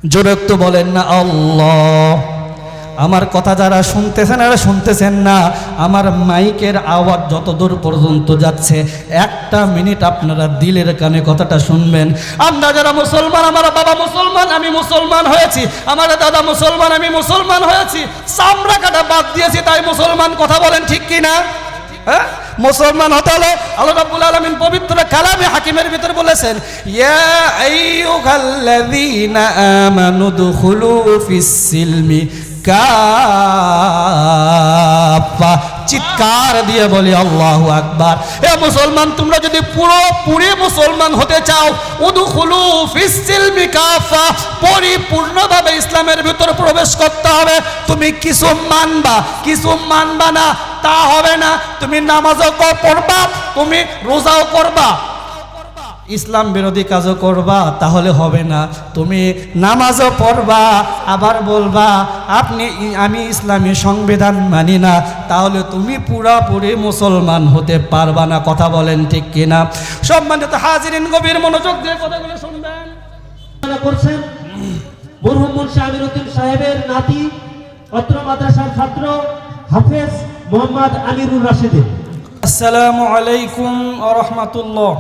জোরে তো বলেন না আল্লাহ। আমার কথা যারা শুনতেছেন আর শুনতেছেন না, আমার মাইকের আওয়াজ যতদূর পর্যন্ত যাচ্ছে, একটা মিনিট আপনারা দিলের কানে কথাটা শুনবেন। আমরা যারা মুসলমান, আমার বাবা মুসলমান, আমি মুসলমান হয়েছি, আমার দাদা মুসলমান, আমি মুসলমান হয়েছি, চামড়া কাটা বাদ দিয়েছি, তাই মুসলমান। কথা বলেন ঠিক কি না? হ্যাঁ, মুসলমান হতে হলে আল্লাহ রাব্বুল আলামিন পবিত্র কালামে হাকিমের ভিতরে বলেছেন, ইয়া আইয়ুহাল্লাযীনা আমানু দুখুলু ফিস-সিলমি কাফা। চিৎকার দিয়ে বলি আল্লাহু আকবার। হে মুসলমান, তোমরা যদি পুরোপুরি মুসলমান হতে চাও, উদখুলু ফিস-সিলমি কাফা, পরিপূর্ণভাবে ইসলামের ভিতর প্রবেশ করতে হবে। তুমি কিছু মানবা না, তা হবে না। তুমি নামাজও পড়বা, তুমি রোজাও করবা, ইসলাম বিরোধী কাজও করবা, তাহলে হবে না। তুমি নামাজও পড়বা, আবার বলবা আমি ইসলামী সংবিধান মানি না, তাহলে তুমি পুরাপুরি মুসলমান হতে পারবা না। কথা বলেন ঠিক কিনা? সম্মানিত হাজিরিন, গভীর মনোযোগ দিয়ে কথাগুলো শুনবেন। করছেন মরহুম মুন্সি আমিরউদ্দিন সাহেবের নাতি, অত্র মাদ্রাসার ছাত্র হাফেজ মোহাম্মদ আমিরুর রাশেদিন। আসসালামু আলাইকুম ওয়া রাহমাতুল্লাহ।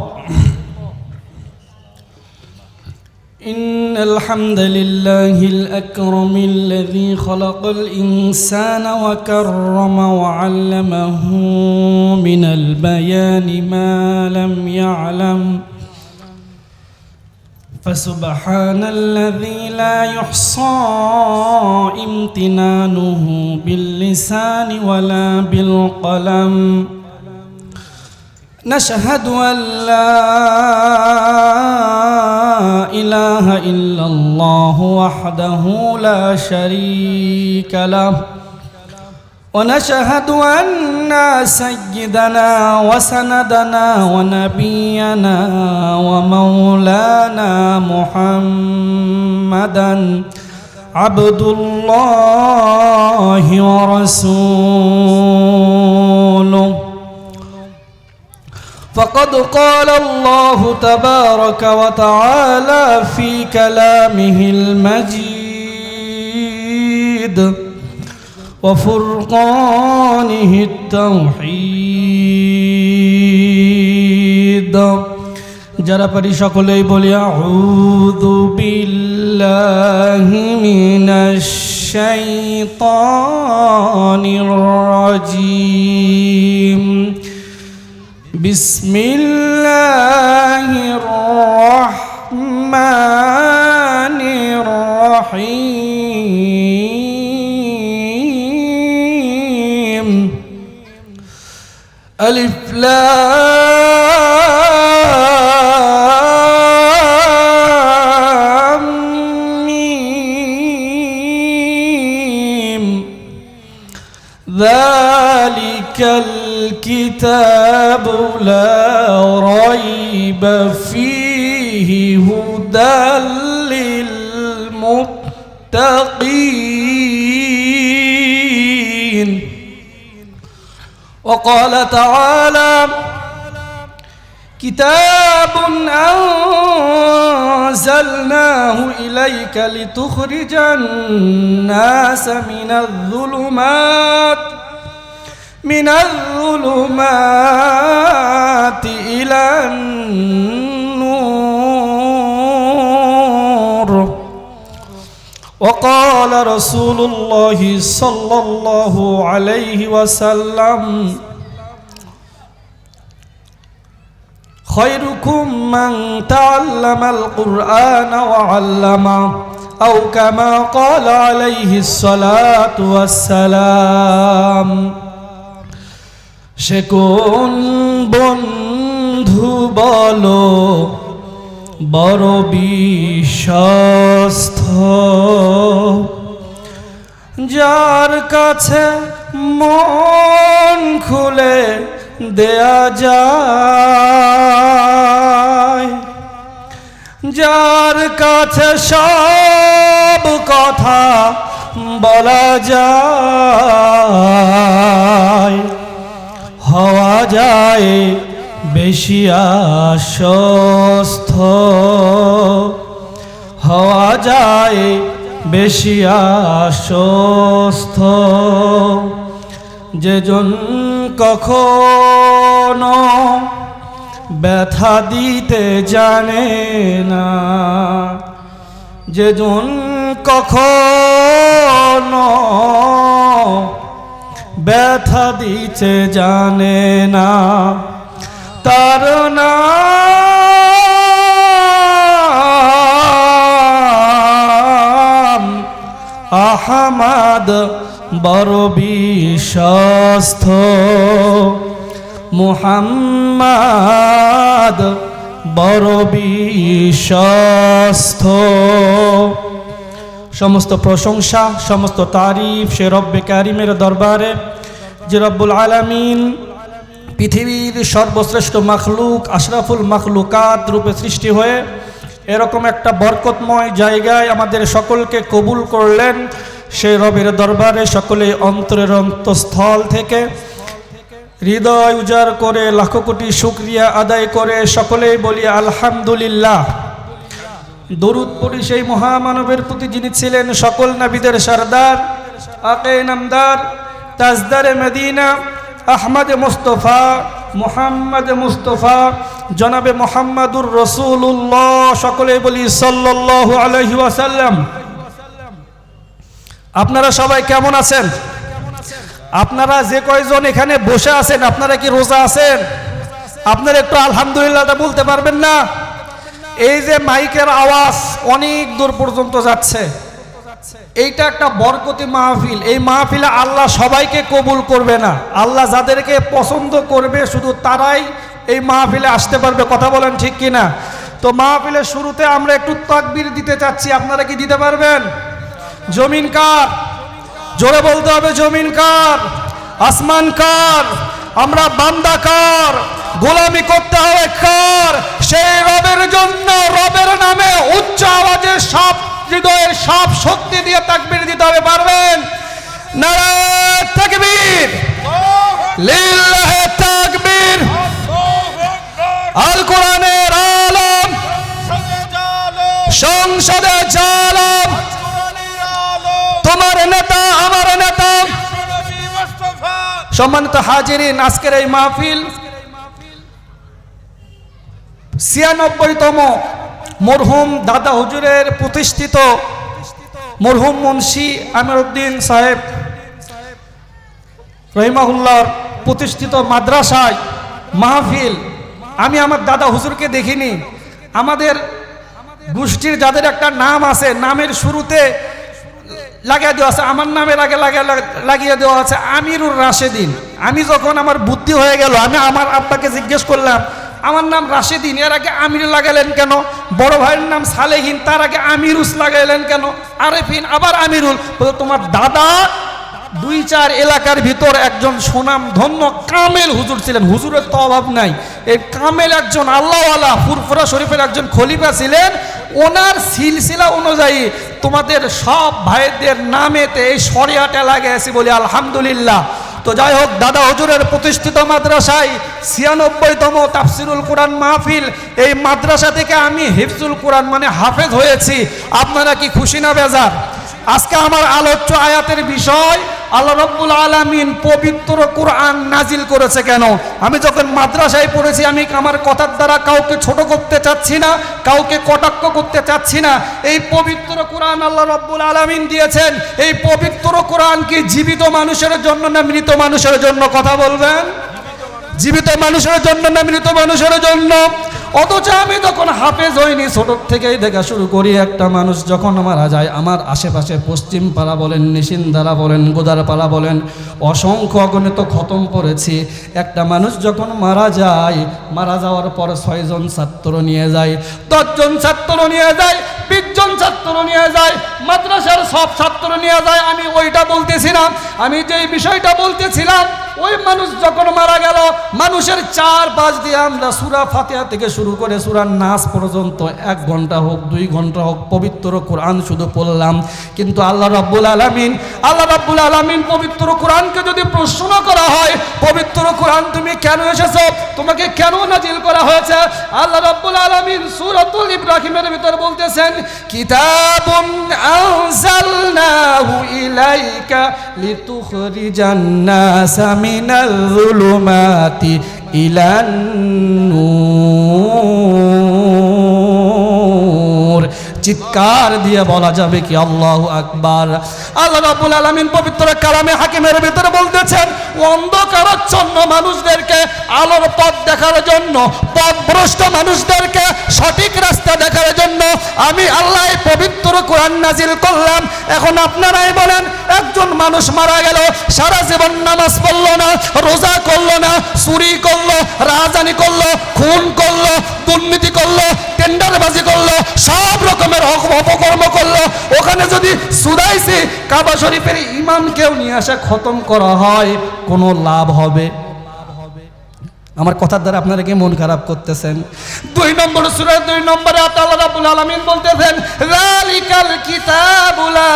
إن الحمد لله الأكرم الذي خلق الإنسان وكرم وعلمه من البيان ما لم يعلم، فسبحان الذي لا يحصى امتنانه باللسان ولا بالقلم. نشهد أن لا إله إلا الله وحده لا شريك له، ونشهد أن سيدنا وسندنا ونبينا ومولانا محمدا عبد الله ورسوله. فقد قال الله تبارك وتعالى في كلامه المجيد وفرقانه التوحيد. যারা পারি সকলেই বলি আউযু বিল্লাহি মিনাশ শাইতানির রাজীম। বিসমিল্লাহির রহমানির রহিম। আলিফ লাম মিম। যালিকাল الكتاب لا ريب فيه هدى للمتقين. وقال تعالى كتاب أنزلناه إليك لتخرج الناس من الظلمات إلى النور. وقال رسول الله صلى الله عليه وسلم خيركم من تعلم القرآن وعلمه، أو كما قال عليه الصلاة والسلام. সে কোন বন্ধু বলো বড় বিশ্বস্ত, যার কাছে মন খুলে দেয়া যায়, যার কাছে সব কথা বলা যায়, হওয়া যায় বেশি আশ্বস্ত, হওয়া যায় বেশি আশ্বস্ত। যেজন কখনো ব্যথা দিতে জানে না, যেজন কখনো ব্যথা দিতে জানে না, তার নাম আহমদ বড় বিশ্বস্ত। মুহাম্মদ বড় বিশ্বস্ত। সমস্ত প্রশংসা, সমস্ত তারিফ সে রব্বে কারিমের দরবারে, যে রব্বুল আলামিন পৃথিবীর সর্বশ্রেষ্ঠ মাখলুক, আশরাফুল মাখলুকাত রূপে সৃষ্টি হয়ে এরকম একটা বরকতময় জায়গায় আমাদের সকলকে কবুল করলেন। সে রবের দরবারে সকলে অন্তরের অন্তঃস্থল থেকে হৃদয় উজাড় করে লাখো কোটি শুকরিয়া আদায় করে সকলেই বলি আলহামদুলিল্লাহ। দরুদ পড়ি সেই মহামানবের প্রতি যিনি ছিলেন সকল নবীদের সরদার, আকে নামদার, তাজদারে মদিনা, আহমদ মুস্তফা, মুহাম্মদ মুস্তফা, জনাবে মুহাম্মাদুর রাসূলুল্লাহ। সকলেই বলি সাল্লাল্লাহু আলাইহি ওয়াসাল্লাম। আপনারা সবাই কেমন আছেন? আপনারা যে কয়জন এখানে বসে আছেন, আপনারা কি রোজা আছেন? আপনারা একটু আলহামদুলিল্লাহটা বলতে পারবেন না? এই যে মাইকের আওয়াজ অনেক দূর পর্যন্ত যাচ্ছে, এইটা একটা বরকতি মাহফিল। এই মাহফিলে আল্লাহ সবাইকে কবুল করবে না, আল্লাহ যাদেরকে পছন্দ করবে শুধু তারাই এই মাহফিলে আসতে পারবে। কথা বলেন ঠিক কিনা? তো মাহফিলের শুরুতে আমরা একটু তাকবীর দিতে চাচ্ছি, আপনারা কি দিতে পারবেন? জমিন কার? জোরে বলতে হবে জমিন কার, আসমান কার, আমরা বান্দা কার, গোলামি করতে হবে কার? সেই রবের জন্য, রবের নামে উচ্চ আওয়াজে সব হৃদয়ের সব শক্তি দিয়ে তাকবীর দিতে হবে। পারবেন? নারায়ে তাকবীর, লিল্লাহে তাকবীর। আল কোরআনের আলম, সংসদে জালম, তোমার নেতা আমার নেতা। সম্মানিত হাজিরিন, আজকের এই মাহফিল ৯৬তম মরহুম দাদা হুজুরের প্রতিষ্ঠিত মরহুম মুন্সি আমিরউদ্দিন সাহেব রহিমাহুল্লাহর প্রতিষ্ঠিত মাদ্রাসায় মাহফিল। আমি আমার দাদা হুজুরকে দেখিনি, আমাদের গোষ্ঠীর যাদের একটা নাম আছে, নামের শুরুতে লাগিয়ে দেওয়া আছে, আমার নামের আগে লাগিয়ে দেওয়া আছে আমিরুর রাশেদিন। আমি যখন আমার বুদ্ধি হয়ে গেল, আমি আমার আব্বাকে জিজ্ঞেস করলাম, আমার নাম রাশেদিন, এর আগে আমির লাগালেন কেন? বড় ভাইয়ের নাম সালেহিন, তার আগে আমিরুস লাগাইলেন কেন? আরেফিন, আবার আমিরুল। তোমার দাদা ২-৪ এলাকার ভিতর একজন সুনাম ধন্য কামেল হুজুর ছিলেন। হুজুরের তো অভাব নাই, এই কামেল একজন আল্লাহওয়ালা ফুরফুরা শরীফের একজন খলিফা ছিলেন। ওনার সিলসিলা অনুযায়ী তোমাদের সব ভাইদের নামেতে এই শরিয়াটা লাগাইছি, বলি আলহামদুলিল্লাহ। তো যাই হোক, দাদা হুজুরের প্রতিষ্ঠিত মাদ্রাসায় ৯৬তম তাফসিরুল কোরআন মাহফিল। এই মাদ্রাসা থেকে আমি হিফজুল কোরআন মানে হাফেজ হয়েছি। আপনারা কি খুশি না বেজার? আজকে আমার আলোচ্য আয়াতের বিষয়, আল্লাহ রাব্বুল আলামিন পবিত্র কোরআন নাজিল করেছে কেন? আমি যখন মাদ্রাসায় পড়েছি, আমি আমার কথার দ্বারা কাউকে ছোট করতে চাচ্ছি না, কাউকে কটাক্ষ করতে চাচ্ছি না। এই পবিত্র কোরআন আল্লাহ রাব্বুল আলামিন দিয়েছেন। এই পবিত্র কোরআন কি জীবিত মানুষের জন্য না মৃত মানুষের জন্য? কথা বলবেন। জীবিত মানুষের জন্য না মৃত মানুষের জন্য? অথচ আমি যখন হাফেজ হইনি, ছোট থেকেই দেখা শুরু করি, একটা মানুষ যখন মারা যায়, আমার আশেপাশে পশ্চিম পাড়া বলেন, নিশিন্দারা বলেন, গোদারপাড়া বলেন, অসংখ্য অগণিত খতম পড়েছি। একটা মানুষ যখন মারা যায়, মারা যাওয়ার পর ৬ জন ছাত্র নিয়ে যায়, ১০ জন ছাত্র নিয়ে যায়, ২০ জন ছাত্র নিয়ে যায়, মাদ্রাসার সব ছাত্র নিয়ে যায়। আমি ওইটা বলতেছিলাম, আমি যেই বিষয়টা বলতেছিলাম ওই মানুষ যখন মারা গেল, মানুষের 4-5 দিয়ে আমরা সূরা ফাতিহা থেকে শুরু করে সূরা নাস পর্যন্ত 1 ঘন্টা হোক 2 ঘন্টা হোক পবিত্র কোরআন শুধু পড়লাম। কিন্তু আল্লাহ রাব্বুল আলামিন পবিত্র কোরআনকে যদি প্রশ্ন করা হয়, পবিত্র কোরআন তুমি কেন এসেছো, তোমাকে কেন নাজিল করা হয়েছে, আল্লাহ রাব্বুল আলামিন সূরাতুল ইব্রাহিমের ভিতর বলতেছেন, কিতাবুন আনজালনাহু ইলাইকা লিতুখরিজান নাসা মিনাল যুলুমাতি ইলান নূর। চিৎকার দিয়ে বলা যাবে কি আল্লাহু আকবার। আল্লাহ রাব্বুল আলামিন পবিত্র কালামে হাকিমের ভিতরে বলতেছেন, অন্ধকারাচ্ছন্ন মানুষদেরকে আলোর পথ দেখার জন্য, পথভ্রষ্ট মানুষদেরকে সঠিক রাস্তা দেখার জন্য আমি আল্লাহ পবিত্র কোরআন নাজিল করলাম। এখন আপনারাই বলেন, একজন মানুষ মারা গেল, সারা জীবন নামাজ পড়লো না, রোজা করলো না, চুরি করলো, রাজধানী করলো, খুন করলো, দুর্নীতি করলো, টেন্ডারবাজি করলো, সব রকমের অপকর্ম করলো, ওখানে যদি সুদাইসি কাবা শরীফের ইমামকেও নিয়ে আসা খতম করা হয়, কোনো লাভ হবে? আমার কথার দ্বারা আপনারা কি মন খারাপ করতেছেন? 2 নম্বর সূরা 2 নম্বরে আল্লাহ রাব্বুল আলামিন বলতেছেন, যালিকাল কিতাবু লা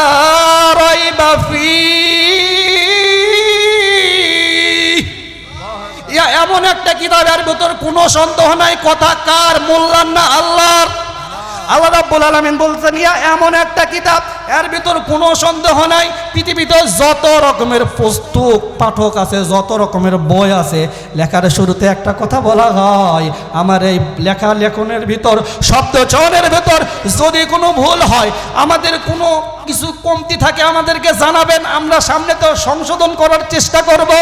রাইবা ফীহি। এমন একটা কিতাবের ভিতর কোনো সন্দেহ নাই, কথা কার? মোল্লার না আল্লাহর? আল্লাহ রাব্বুল আলামিন বলছেন, এমন একটা কিতাব, এর ভিতর কোনো সন্দেহ নাই, পৃথিবীতে যত রকমের পুস্তক পাঠক আছে, যত রকমের বই আছে, লেখার শুরুতে একটা কথা বলা হয়, আমার এই লেখনের ভিতর, শব্দ চয়নের ভিতর যদি কোনো ভুল হয়, আমাদের কোনো কিছু কমতি থাকে আমাদেরকে জানাবেন, আমরা সামনে তো সংশোধন করার চেষ্টা করব।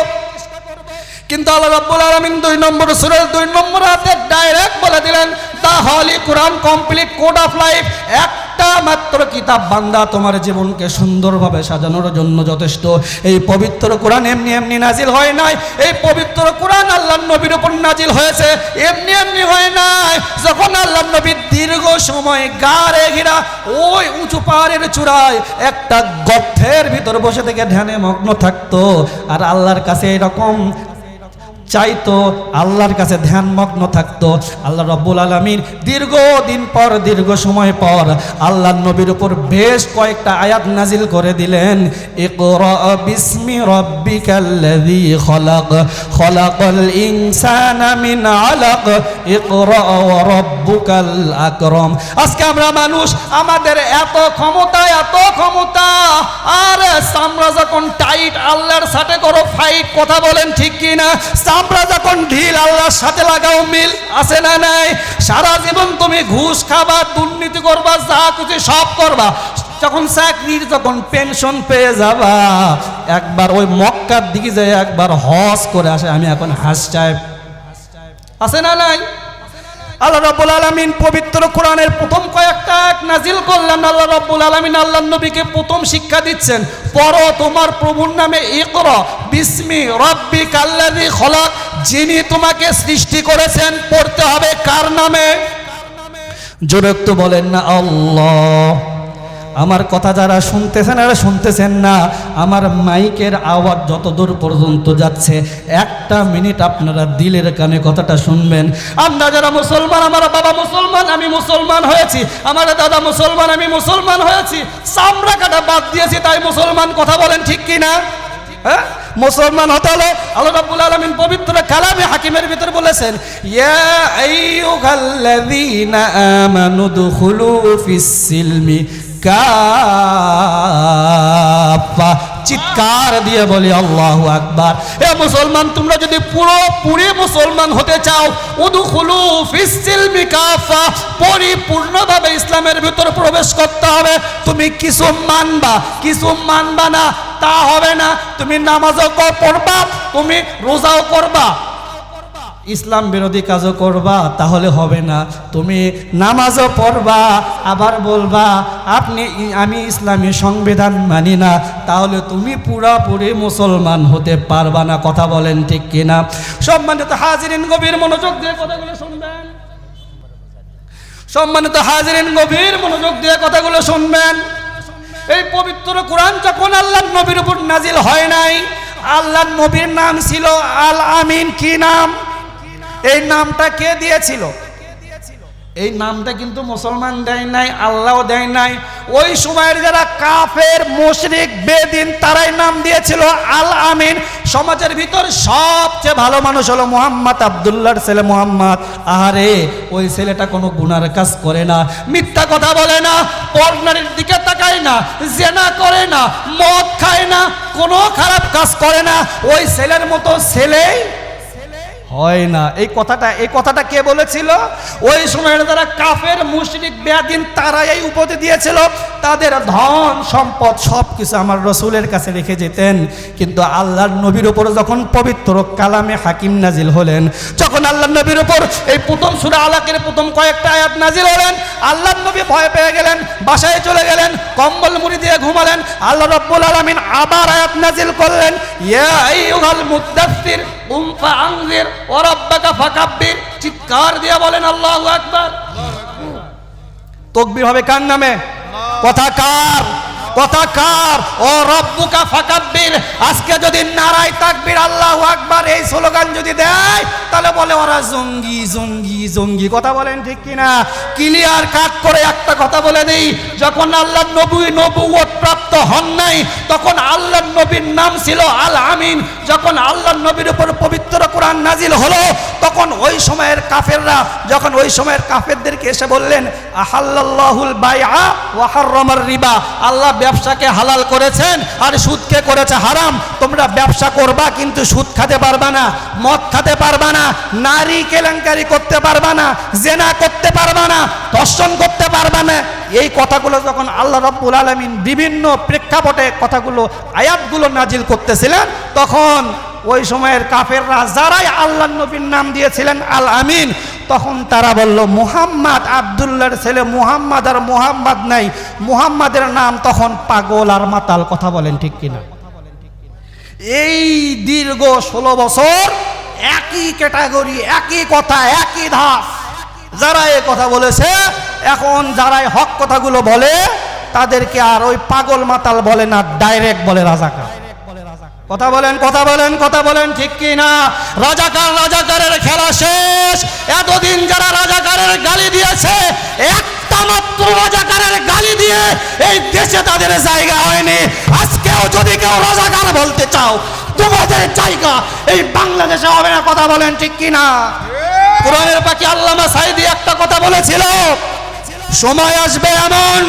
কিন্তু আল্লাহ রাব্বুল আলামিন 2 নম্বর সূরা 2 নম্বর আয়াতে ডাইরেক্ট বলে দিলেন, দা হলি কোরআন কমপ্লিট কোড অফ লাইফ, একটা মাত্র কিতাব বান্দা তোমার জীবনকে সুন্দরভাবে সাজানোর জন্য যথেষ্ট। এই পবিত্র কোরআন এমনি এমনি নাজিল হয় নাই, এই পবিত্র কোরআন আল্লাহর নবীর উপর নাজিল হয়েছে, এমনি এমনি হয় নাই। যখন আল্লাহর নবী দীর্ঘ সময় গাড়ে ঘেরা ওই উঁচু পাহাড়ের চূড়ায় একটা গর্তের ভিতর বসে থেকে ধ্যানে মগ্ন থাকতো, আর আল্লাহর কাছে এরকম চাইতো, আল্লাহর কাছে ধ্যানমগ্ন থাকতো, আল্লাহ রাব্বুল আলামিন দীর্ঘদিন পর, দীর্ঘ সময় পর আল্লাহর নবীর উপর বেশ কয়েকটা আয়াত নাজিল করে দিলেন। ইকরা বিসমি রাব্বিকাল্লাযী খলাক, খলাকাল ইনসানা মিন আলাক, ইকরা ওয়া রাব্বুকাল আকরাম। আজকে আমরা মানুষ, আমাদের এত ক্ষমতা, আর আমরা যখন টাইট, আল্লাহর সাথে করো ফাইট, কথা বলেন ঠিক কি না? আমরা যখন ঢিল, আল্লাহর সাথে লাগাও মিল, আছে না নাই? সারা জীবন তুমি ঘুষ খাবা, দুর্নীতি করবা, যা কিছু সব করবা, যখন চাকরির যখন পেনশন পেয়ে যাবা, একবার ওই মক্কার দিকে যায় একবার হজ করে আসে, আমি এখন হাজ সাহেব, আছে না নাই? আল্লাহ রাব্বুল আলামিন পবিত্র কোরআনের প্রথম কয়েকটা আয়াত নাজিল করলেন। আল্লাহ রাব্বুল আলামিন আল্লাহর নবীকে প্রথম শিক্ষা দিচ্ছেন, পড়ো তোমার প্রভুর নামে, ইকরা বিসমি রাব্বিকাল্লাযী খলাক, যিনি তোমাকে সৃষ্টি করেছেন। পড়তে হবে কার নামে? জোরে একটু বলেন না আল্লাহ। আমার কথা যারা শুনতেছেন আর শুনতেছেন না, আমার মাইকের আওয়াজ যত দূর পর্যন্ত যাচ্ছে, 1 মিনিট আপনারা দিলের কানে কথাটা শুনবেন। আমরা যারা মুসলমান, আমার বাবা মুসলমান, আমি মুসলমান হয়েছি, আমার দাদা মুসলমান, আমি মুসলমান হয়েছি, চামড়া কাটা বাদ দিয়েছি, তাই মুসলমান, কথা বলেন ঠিক কি না? হ্যাঁ, মুসলমান হতে হলে আল্লাহ রাব্বুল আলামিন পবিত্র কালামে হাকিমের ভিতর বলেছেন, ইয়া আইয়ুহাল্লাযীনা আমানু দুখুলু ফিস সিলমি কাফা। চিৎকার দিয়ে বলি আল্লাহু আকবার। এ মুসলমান, তোমরা যদি পুরোপুরি মুসলমান হতে চাও, উদখুলু ফিস সিলমি কাফা, পরিপূর্ণভাবে ইসলামের ভিতর প্রবেশ করতে হবে। তুমি কিছু মানবা না, তা হবে না। তুমি নামাজও পড়বা, তুমি রোজাও করবা, ইসলাম বিরোধী কাজও করবা, তাহলে হবে না। তুমি নামাজও পড়বা, আবার বলবা আমি ইসলামী সংবিধান মানি না, তাহলে তুমি পুরাপুরি মুসলমান হতে পারবা না। কথা বলেন ঠিক কিনা? সম্মানিত হাজিরিন, গভীর মনোযোগ দিয়ে কথাগুলো শুনবেন। সম্মানিত হাজিরিন, গভীর মনোযোগ দিয়ে কথাগুলো শুনবেন। এই পবিত্র কোরআন যখন আল্লাহর নবীর উপর নাজিল হয় নাই, আল্লাহর নবীর নাম ছিল আল আমিন। কি নাম? এই নামটা কে দিয়েছিল? এই নামটা কিন্তু মুসলমান দেয় নাই, আল্লাহও দেয় নাই। ওই সময়ের যারা কাফের, মুশরিক, বেদিন, তারাই নাম দিয়েছিল আল আমিন। সমাজের ভিতর সবচেয়ে ভালো মানুষ হলো মুহাম্মদ, আব্দুল্লাহর ছেলে মুহাম্মদ। আরে ওই ছেলেটা কোনো গুনার কাজ করে না, মিথ্যা কথা বলে না, পরনারীর দিকে তাকায় না, জেনা করে না, মদ খায় না, কোনো খারাপ কাজ করে না। ওই ছেলের মতো ছেলেই হয় না। এই কথাটা কে বলেছিল? ওই সময়ের যারা কাফের, মুশরিক, বেদিন, তারা এই উপদেশ দিয়েছিল। তাদের ধন সম্পদ সবকিছু আমার রসুলের কাছে রেখে যেতেন। কিন্তু আল্লাহর নবীর উপর যখন পবিত্র কালামে হাকিম নাজিল হলেন, যখন আল্লাহর নবীর উপর এই প্রথম সূরা আলাকের প্রথম কয়েকটা আয়াত নাজিল হলেন, আল্লাহর নবী ভয় পেয়ে গেলেন, বাসায় চলে গেলেন, কম্বল মুড়ি দিয়ে ঘুমালেন। আল্লাহ রাব্বুল আলামিন আবার আয়াত নাজিল করলেন, ইয়া আইয়ুহাল মুদ্দাসসির কুম ফাআনজির ওয়া রাব্বাকা ফাকাব্বির। চিৎকার দিয়ে বলেন আল্লাহু আকবার। তাকবীর হবে কার নামে? কথা কার? কথা কার? ও রব্বুকা ফাকাব্বির। আজকে যদি নারায় তাকবীর আল্লাহু আকবার এই স্লোগান যদি দেয়, তাহলে বলে ওরা জঙ্গি জঙ্গি জঙ্গি। কথা বলেন ঠিক কিনা? ক্লিয়ার কাট করে একটা কথা বলে দেই, যখন আল্লাহর নবী নবুয়ত প্রাপ্ত হন নাই, তখন আল্লাহর নবীর নাম ছিল আল আমিন। যখন আল্লাহর নবীর উপর পবিত্র কোরআন নাজিল হলো, তখন ওই সময়ের কাফেররা, যখন ওই সময়ের কাফেরদেরকে এসে বললেন, আহাল্লাল্লাহুল বাইআ ওয়া হাররামার রিবা, আল্লাহ ব্যবসাকে হালাল করেছেন আর সুদকে করেছে হারাম। তোমরা ব্যবসা করবা কিন্তু সুদ খেতে পারবা না, মদ খেতে পারবা না, নারী কেলেঙ্কারি করতে পারবা না, জেনা করতে পারবা না, ধর্ষণ করতে পারবা না। এই কথাগুলো যখন আল্লাহ রাব্বুল আলামিন বিভিন্ন প্রেক্ষাপটে কথাগুলো, আয়াতগুলো নাজিল করতেছিলেন, তখন ওই সময়ের কাফেররা যারাই আল্লাহর নবীর নাম দিয়েছিলেন আল আমিন, তখন তারা বলল মুহাম্মদ, আব্দুল্লাহর ছেলে মুহাম্মদ আর মুহাম্মদ নাই, মুহাম্মাদের নাম তখন পাগল আর মাতাল। কথা বলেন ঠিক কিনা? এই দীর্ঘ 16 বছর একই ক্যাটাগরি, একই কথা, একই ধাপ যারা এই কথা বলেছে, এখন যারা হক কথাগুলো বলে তাদেরকে আর ওই পাগল মাতাল বলে না, ডাইরেক্ট বলে রাজাকার। কথা বলেন, কথা বলেন, কথা বলেন ঠিক কি না? রাজাকার, রাজাকারের খেলা শেষ। এতদিন যারা রাজাকারের গালি দিয়েছে, একটা মাত্র রাজাকারের গালি দিয়ে এই দেশে তাদের জায়গা হয়নি। আজকেও যদি কেউ রাজাকার বলতে চাও, তোমাদের জায়গা এই বাংলাদেশে হবে না। কথা বলেন ঠিক কি না? কোরআনের পাখি আল্লামা সাঈদী একটা কথা বলেছিল, সময় আসবে এমন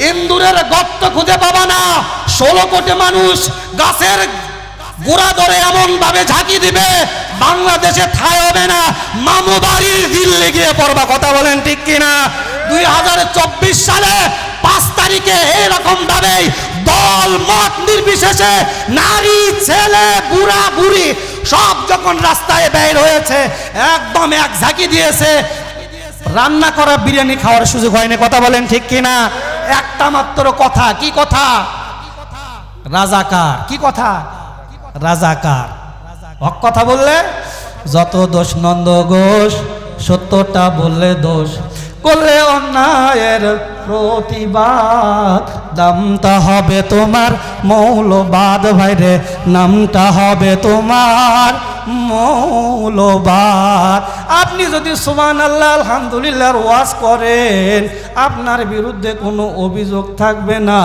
ইন্দুরের গর্ত খুঁজে পাবা না, 16 কোটি মানুষ গাছের গোড়া ধরে এমন ভাবে ঝাঁকি দিবে, বাংলাদেশে ঠাঁই হবে না, মামু বাড়ির দিল্লি গিয়ে পড়বা। কথা বলেন ঠিক কিনা? 2024 সালে 5 তারিখে এইরকম ভাবে দল মত নির্বিশেষে নারী, ছেলে, বুড়া বুড়ি সব যখন রাস্তায় বের হয়েছে, একদম এক ঝাঁকি দিয়েছে, রান্না করা বিরিয়ানি খাওয়ার সুযোগ হয়নি। কথা বলেন ঠিক কিনা? একটা মাত্র কথা, কি কথা? রাজাকার। কি কথা? রাজাকার। হক কথা বললে যত দোষ নন্দ ঘোষ, সত্যটা বললে দোষ, করলে অন্যায়ের প্রতিবাদ, দামটা হবে তোমার মৌলবাদ। ভাইরে নামটা হবে তোমার মৌলবাদ। আপনি যদি সুবহানাল্লাহ আলহামদুলিল্লাহর ওয়াজ করেন, আপনার বিরুদ্ধে কোনো অভিযোগ থাকবে না।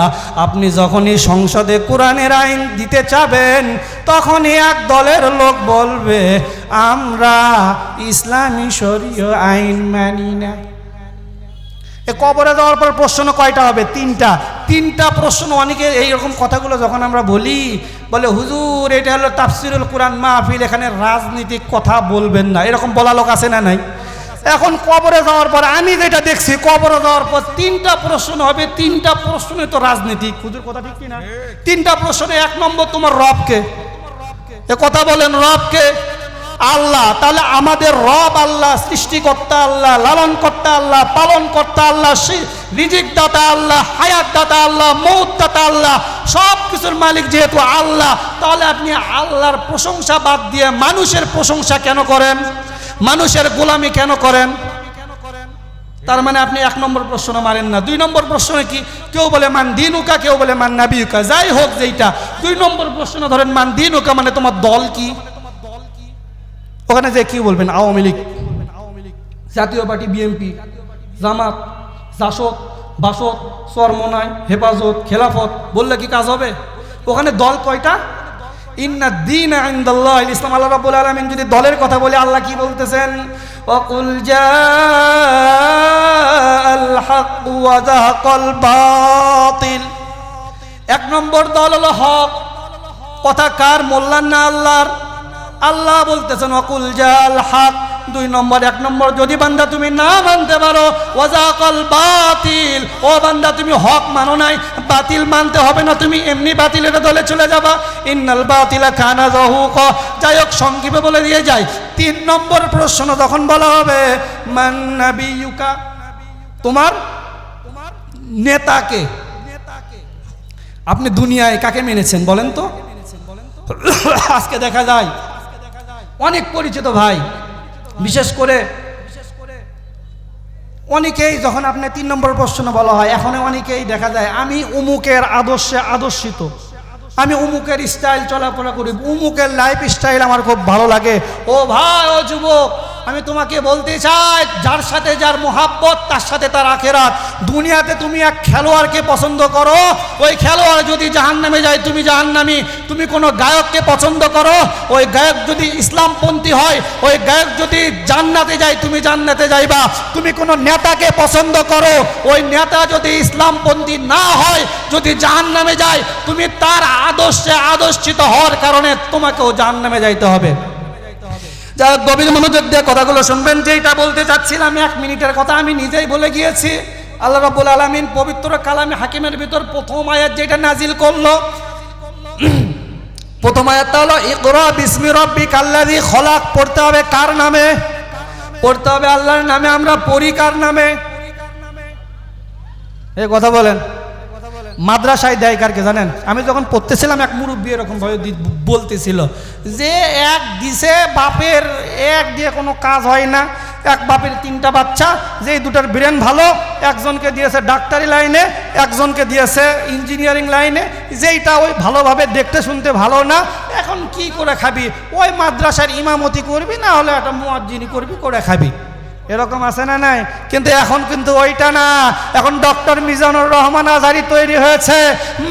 আপনি যখনই সংসদে কোরআনের আইন দিতে চাবেন, তখনই এক দলের লোক বলবে আমরা ইসলামী শরীয় আইন মানি না। এ কবরে যাওয়ার পর প্রশ্ন কয়টা হবে? 3টা প্রশ্ন। অনেকে এইরকম কথাগুলো যখন আমরা বলি, বলে হুজুর এটা হলো তাফসিরুল কোরআন মাহফিল, এখানে রাজনীতিক কথা বলবেন না, এরকম বলা লোক আছে না নাই? এখন কবরে যাওয়ার পর আমি যেটা দেখছি, কবরে যাওয়ার পর 3টা প্রশ্ন হবে। 3টা প্রশ্নে তো রাজনীতিক। হুজুর কথা ঠিক কিনা? 3টা প্রশ্নে 1 নম্বর তোমার রবকে। এ কথা বলেন, রবকে? আল্লাহ। তাহলে আমাদের রব আল্লাহ, সৃষ্টিকর্তা আল্লাহ, লালন কর্তা আল্লাহ, পালন কর্তা আল্লাহ, রিজিক দাতা আল্লাহ, হায়াত দাতা আল্লাহ, মৌত দাতা আল্লাহ, সব কিছুর মালিক যেহেতু আল্লাহ, তাহলে আপনি আল্লাহর প্রশংসা বাদ দিয়ে মানুষের প্রশংসা কেন করেন? মানুষের গোলামি কেন করেন? তার মানে আপনি 1 নম্বর প্রশ্ন মারেন না। 2 নম্বর প্রশ্নে কি? কেউ বলে মান দিনুকা, কেউ বলে মান নাবিয়ুকা। যাই হোক যেইটা, 2 নম্বর প্রশ্ন ধরেন মান দিনুকা মানে তোমার দল কি? ওখানে যে কি বলবেন? আওয়ামী লীগ, জাতীয় পার্টি, বিএনপি, জামাত, জাসদ, বাসদ, চরমনাই, হেফাজত, খেলাফত বললে কি কাজ হবে? ওখানে দল কয়টা? ইন্না দ্বীনা ইনদাল্লাহিল ইসলাম। আল্লাহ রাব্বুল আলামিন যদি দলের কথা বলে, আল্লাহ কি বলতেছেন? ওয়াকুল জাআল হক ওয়া যাহাকাল বাতিল। 1 নম্বর দল হলো হক। কথা কার? মোল্লার না আল্লাহর? আল্লাহ বলতেছেন ওয়াকুল জাআল হক। 2 নম্বর, 1 নম্বর যদি বান্দা তুমি না মানতে পারো, ওয়া যাহাকাল বাতিল, ও বান্দা তুমি হক মানো নাই, বাতিল মানতে হবে না, তুমি এমনি বাতিলের দলে চলে যাবা। ইন্নাল বাতিলা কানা যাহুকা। যাই হোক সংক্ষেপে বলে দিয়ে যাই। 3 নম্বর প্রশ্ন যখন বলা হবে মান নাবিয়ুকা, তোমার নেতাকে, আপনি দুনিয়ায় কাকে মেনেছেন বলেন তো? আজকে দেখা যায় অনেক পরিচিত ভাই, বিশেষ করে অনেকেই যখন আপনি 3 নম্বর প্রশ্ন বলা হয়, এখন অনেকেই দেখা যায় আমি উমুকের আদর্শে আদর্শিত, আমি উমুকের স্টাইল চলাফেরা করি, উমুকের লাইফ স্টাইল আমার খুব ভালো লাগে। ও ভাই, ও যুবক, আমি তোমাকে বলতে চাই, যার সাথে যার মোহাব্বত তার সাথে তার আখেরাত। দুনিয়াতে তুমি এক খেলোয়াড়কে পছন্দ করো, ওই খেলোয়াড় যদি জাহান্নামে যায় তুমি জাহান্নামী। তুমি কোনো গায়ককে পছন্দ করো, ওই গায়ক যদি ইসলামপন্থী হয়, ওই গায়ক যদি জান্নাতে যায় তুমি জান্নাতে যাইবা। তুমি কোনো নেতাকে পছন্দ করো, ওই নেতা যদি ইসলামপন্থী না হয়, যদি জাহান্নামে যায়, তুমি তার আদর্শে আদর্শিত হওয়ার কারণে তোমাকেও জাহান্নামে যাইতে হবে। যা গভীর মনোযোগ দিয়ে কথাগুলো শুনবেন। যেটা বলতে চাচ্ছিলাম 1 মিনিটের কথা আমি নিজেই বলে গিয়েছি। আল্লাহ রাব্বুল আলামিন পবিত্র কালামে হাকিমের ভিতর প্রথম আয়াত যেটা নাজিল করলো, প্রথম আয়াতটা হলো ইকরা বিসমি রাব্বিকাল্লাযী খলাক। পড়তে হবে কার নামে? পড়তে হবে আল্লাহর নামে। আমরা পড়ি কার নামে? এই কথা বলেন। মাদ্রাসায় দেয় কারকে জানেন? আমি যখন পড়তেছিলাম এক মুরব্বী এরকম ভাবে বলতেছিল যে 1 দিছে বাপের, 1 দিয়ে কোনো কাজ হয় না। এক বাপের 3টা বাচ্চা, যেই 2টার ব্রেন ভালো, একজনকে দিয়েছে ডাক্তারি লাইনে, একজনকে দিয়েছে ইঞ্জিনিয়ারিং লাইনে, যেইটা ওই ভালোভাবে দেখতে শুনতে ভালো না। এখন কি করে খাবি? ওই মাদ্রাসার ইমামতি করবি, না হলে একটা মুয়াজ্জিনি করবি, করে খাবি। এরকম আছে না নাই? কিন্তু এখন কিন্তু ওইটা না। এখন ডক্টর মিজানুর রহমান আজহারি তৈরি হয়েছে,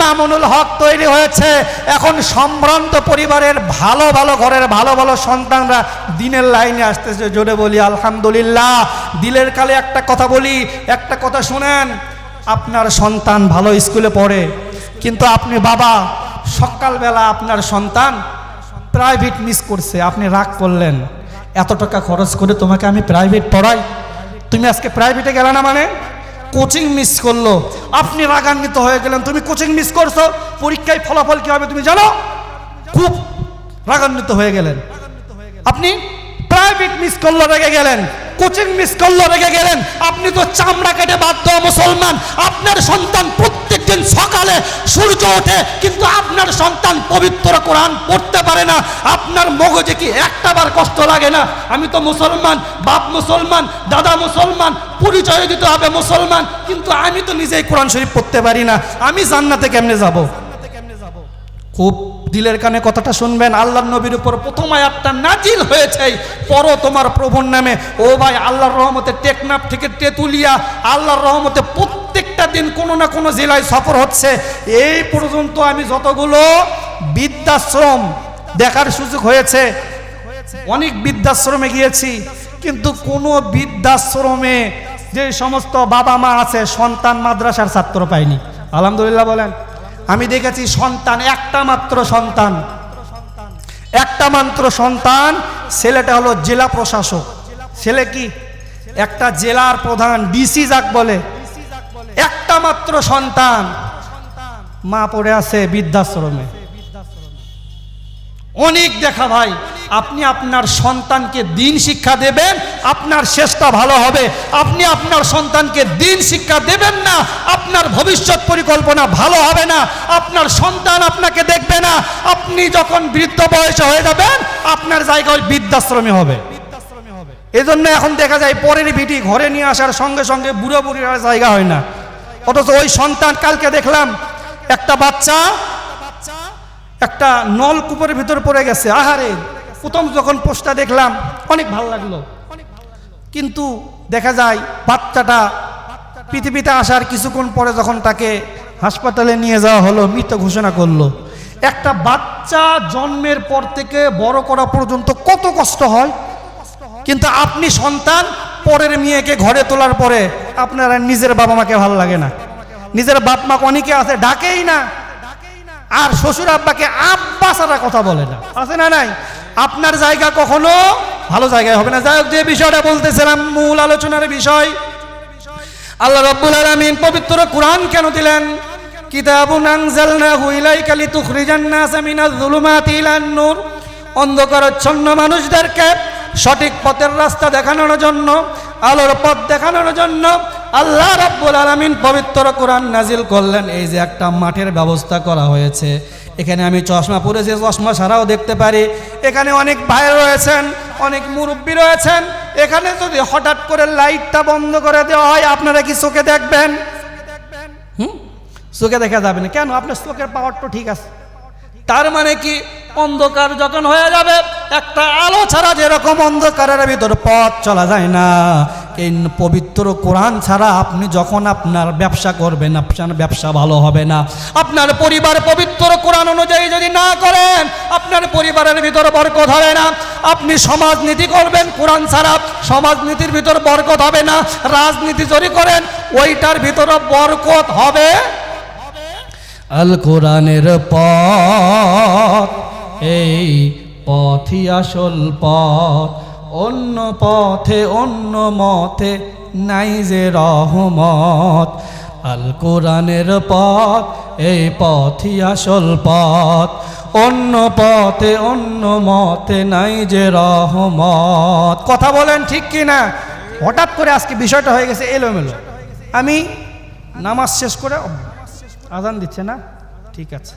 মামুনুল হক তৈরি হয়েছে। এখন সম্ভ্রান্ত পরিবারের ভালো ভালো ঘরের ভালো ভালো সন্তানরা দিনের লাইনে আসতেছে। জোরে বলি আলহামদুলিল্লাহ। দিলের কালে একটা কথা বলি, একটা কথা শুনেন। আপনার সন্তান ভালো স্কুলে পড়ে, কিন্তু আপনি বাবা সকালবেলা আপনার সন্তান প্রাইভেট মিস করছে, আপনি রাগ করলেন, এত টাকা খরচ করে তোমাকে আমি প্রাইভেট পড়াই, তুমি আজকে প্রাইভেটে গেলে না, মানে কোচিং মিস করলো, আপনি রাগান্বিত হয়ে গেলেন। তুমি কোচিং মিস করছো, পরীক্ষায় ফলাফল কি হবে তুমি জানো? খুব রাগান্বিত হয়ে গেলেন। আপনি প্রাইভেট মিস করলো, রেগে গেলেন, কোচিং মিস করলো, রেগে গেলেন। আপনি তো চামড়া কেটে বাধ্য মুসলমান। আপনার সন্তান প্রত্যেকদিন সকালে সূর্য ওঠে, কিন্তু আপনার সন্তান পবিত্র কোরআন পড়তে পারে না। আপনার মগজে কি একটাবার কষ্ট লাগে না? আমি তো মুসলমান, বাপ মুসলমান, দাদা মুসলমান, পরিচয় দিতে হবে মুসলমান, কিন্তু আমি তো নিজেই কোরআন শরীফ পড়তে পারি না, আমি জান্নাতে কেমনে যাব? খুব দিলের কানে কথাটা শুনবেন। আল্লাহর নবীর উপর প্রথম আয়াতটা নাজিল হয়েছে, পড়ো তোমার প্রভুর নামে। ও ভাই, আল্লাহর রহমতে টেকনাফ থেকে তেতুলিয়া, আল্লাহর রহমতে প্রত্যেকটা দিন কোনো না কোনো জেলায় সফর হচ্ছে। এই পর্যন্ত আমি যতগুলো বৃদ্ধাশ্রম দেখার সুযোগ হয়েছে, অনেক বৃদ্ধাশ্রমে গিয়েছি, কিন্তু কোনো বৃদ্ধাশ্রমে যে সমস্ত বাবা মা আছে সন্তান মাদ্রাসার ছাত্র পায়নি। আলহামদুলিল্লাহ বলেন। আমি দেখেছি সন্তান, একটা মাত্র সন্তান, একটা মাত্র সন্তান, ছেলেটা হলো জেলা প্রশাসক। ছেলে কি? একটা জেলার প্রধান, ডিসি যাক বলে, একটা মাত্র সন্তান, মা পড়ে আছে বৃদ্ধাশ্রমে। অনেক দেখা ভাই। আপনি আপনার সন্তানকে দিন শিক্ষা দেবেন, আপনার শেষটা ভালো হবে। আপনি আপনার সন্তানকে দিন শিক্ষা দেবেন না, আপনার ভবিষ্যৎ পরিকল্পনা ভালো হবে না। আপনার সন্তান আপনাকে দেখবে না। আপনি যখন বৃদ্ধ বয়সে হয়ে যাবেন, আপনার জায়গা ওই বৃদ্ধাশ্রমে হবে। এজন্য এখন দেখা যায় পরের বিটি ঘরে নিয়ে আসার সঙ্গে সঙ্গে বুড়ো বুড়ির আর জায়গা হয় না, অথচ ওই সন্তান কালকে দেখলাম একটা বাচ্চা একটা নলকূপের ভিতর পড়ে গেছে। আহারে, প্রথম যখন পোস্টটা দেখলাম অনেক ভালো লাগলো, কিন্তু দেখা যায় বাচ্চাটা পৃথিবীতে আসার কিছুক্ষণ পরে যখন তাকে হাসপাতালে নিয়ে যাওয়া হলো, মৃত ঘোষণা করলো। একটা বাচ্চা জন্মের পর থেকে বড় করা পর্যন্ত কত কষ্ট হয়, কিন্তু আপনি সন্তান পরের মেয়েকে ঘরে তোলার পরে আপনার আর নিজের বাবা মাকে ভালো লাগে না, নিজের বাপ মাকে অনেকে আছে ডাকেই না, আর শ্বশুর আব্বাকে আব্বা ছাড়া কথা বলে না, আছে না নাই? আপনার জায়গা কখনো ভালো জায়গায় হবে না। যাই হোক, যে বিষয়টা বলতেছিলাম, মূল আলোচনার বিষয়, আল্লাহ রাব্বুল আলামিন পবিত্র কোরআন কেন দিলেন? কিতাবুন আনজালনাহু ইলাইকা লিতুখরিজান নাসা মিনাজ যুলুমাতি ইলান নূর, অন্ধকারাচ্ছন্ন মানুষদেরকে সঠিক পথের রাস্তা দেখানোর জন্য, আলোর পথ দেখানোর জন্য আল্লাহ রাব্বুল আলামিন পবিত্র কোরআন নাজিল করলেন। এই যে একটা মাঠের ব্যবস্থা করা হয়েছে, এখানে আমি চশমা পরেছি, চশমা ছাড়াও দেখতে পারি। এখানে অনেক ভাই রয়েছেন, অনেক মুরব্বী রয়েছেন। এখানে যদি হঠাৎ করে লাইটটা বন্ধ করে দেওয়া হয়, আপনারা কি চোখে দেখবেন? চোখে দেখা যাবে না কেন? আপনার চোখের পাওয়ার তো ঠিক আছে। তার মানে কি, অন্ধকার যখন হয়ে যাবে, একটা আলো ছাড়া যেরকম অন্ধকারের ভিতর পথ চলা যায় না, এই পবিত্র কোরআন ছাড়া আপনি যখন আপনার ব্যবসা করবেন, আপনার ব্যবসা ভালো হবে না। আপনার পরিবার পবিত্র কোরআন অনুযায়ী যদি না করেন, আপনার পরিবারের ভিতর বরকত হবে না। আপনি সমাজনীতি করবেন কোরআন ছাড়া, সমাজনীতির ভিতর বরকত হবে না। রাজনীতি যদি করেন, ওইটার ভিতরে বরকত হবে। আল কোরআনের পথ, এই পথই আসল পথ, অন্য পথে অন্য মতে নাই যে রহমত। আল কোরআনের পথ, এই পথই আসল পথ, অন্য পথে অন্য মতে নাই যে রহমত। কথা বলেন ঠিক কি না? হঠাৎ করে আজকে বিষয়টা হয়ে গেছে এলোমেলো। আমি নামাজ শেষ করে, আজান দিচ্ছে না, ঠিক আছে।